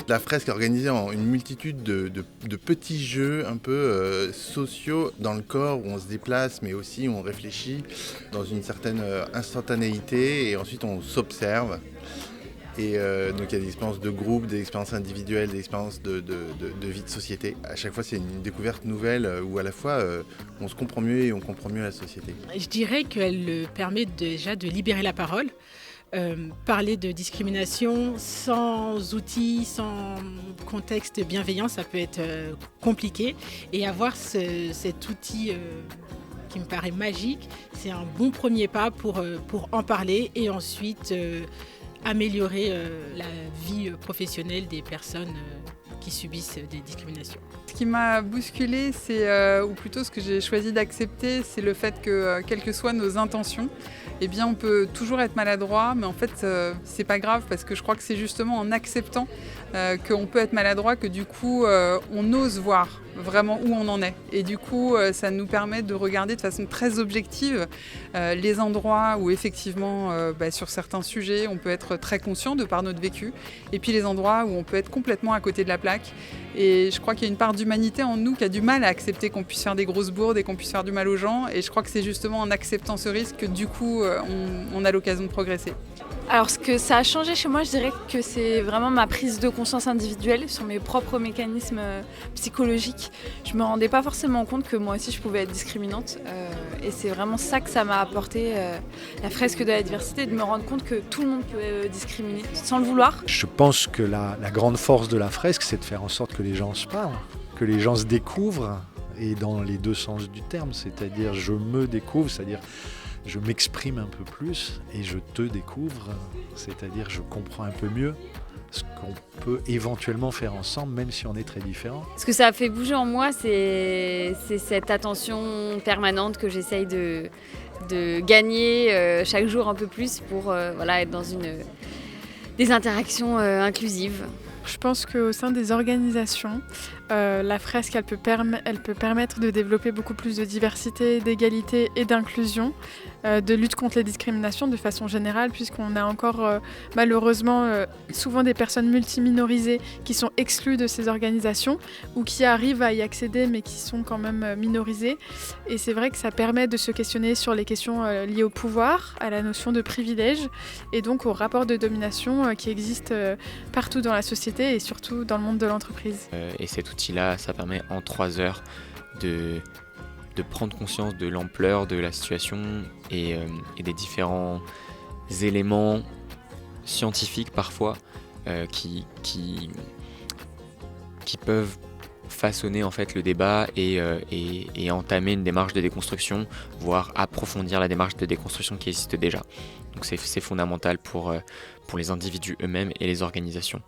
La fresque est organisée en une multitude de petits jeux un peu sociaux dans le corps où on se déplace mais aussi où on réfléchit dans une certaine instantanéité et ensuite on s'observe. Et donc il y a des expériences de groupe, des expériences individuelles, des expériences de vie de société. À chaque fois c'est une découverte nouvelle où à la fois on se comprend mieux et on comprend mieux la société. Je dirais qu'elle permet déjà de libérer la parole. Parler de discrimination sans outils, sans contexte bienveillant, ça peut être compliqué. Et avoir cet outil qui me paraît magique, c'est un bon premier pas pour en parler et ensuite améliorer la vie professionnelle des personnes qui subissent des discriminations. Ce qui m'a bousculée, ou plutôt ce que j'ai choisi d'accepter, c'est le fait que, quelles que soient nos intentions, eh bien, on peut toujours être maladroit, mais en fait, c'est pas grave parce que je crois que c'est justement en acceptant qu'on peut être maladroit que du coup, on ose voir vraiment où on en est. Et du coup, ça nous permet de regarder de façon très objective les endroits où effectivement, sur certains sujets, on peut être très conscient de par notre vécu, et puis les endroits où on peut être complètement à côté de la plaque. Et je crois qu'il y a une part d'humanité en nous qui a du mal à accepter qu'on puisse faire des grosses bourdes et qu'on puisse faire du mal aux gens. Et je crois que c'est justement en acceptant ce risque que du coup, on a l'occasion de progresser. Alors ce que ça a changé chez moi, je dirais que c'est vraiment ma prise de conscience individuelle sur mes propres mécanismes psychologiques. Je me rendais pas forcément compte que moi aussi je pouvais être discriminante et c'est vraiment ça que ça m'a apporté, la fresque de la diversité, de me rendre compte que tout le monde peut discriminer sans le vouloir. Je pense que la grande force de la fresque, c'est de faire en sorte que les gens se parlent, que les gens se découvrent, et dans les deux sens du terme, c'est-à-dire je me découvre, c'est-à-dire je m'exprime un peu plus et je te découvre, c'est-à-dire je comprends un peu mieux ce qu'on peut éventuellement faire ensemble, même si on est très différents. Ce que ça a fait bouger en moi, c'est cette attention permanente que j'essaye de gagner chaque jour un peu plus pour être dans des interactions inclusives. Je pense qu'au sein des organisations, la fresque elle peut permettre de développer beaucoup plus de diversité, d'égalité et d'inclusion, de lutte contre les discriminations de façon générale, puisqu'on a encore malheureusement souvent des personnes multiminorisées qui sont exclues de ces organisations ou qui arrivent à y accéder mais qui sont quand même minorisées. Et c'est vrai que ça permet de se questionner sur les questions liées au pouvoir, à la notion de privilège et donc au rapport de domination qui existe partout dans la société et surtout dans le monde de l'entreprise. Et cet outil-là, ça permet en 3 heures de prendre conscience de l'ampleur de la situation et des différents éléments scientifiques parfois qui peuvent façonner en fait le débat et entamer une démarche de déconstruction, voire approfondir la démarche de déconstruction qui existe déjà. Donc c'est fondamental pour les individus eux-mêmes et les organisations.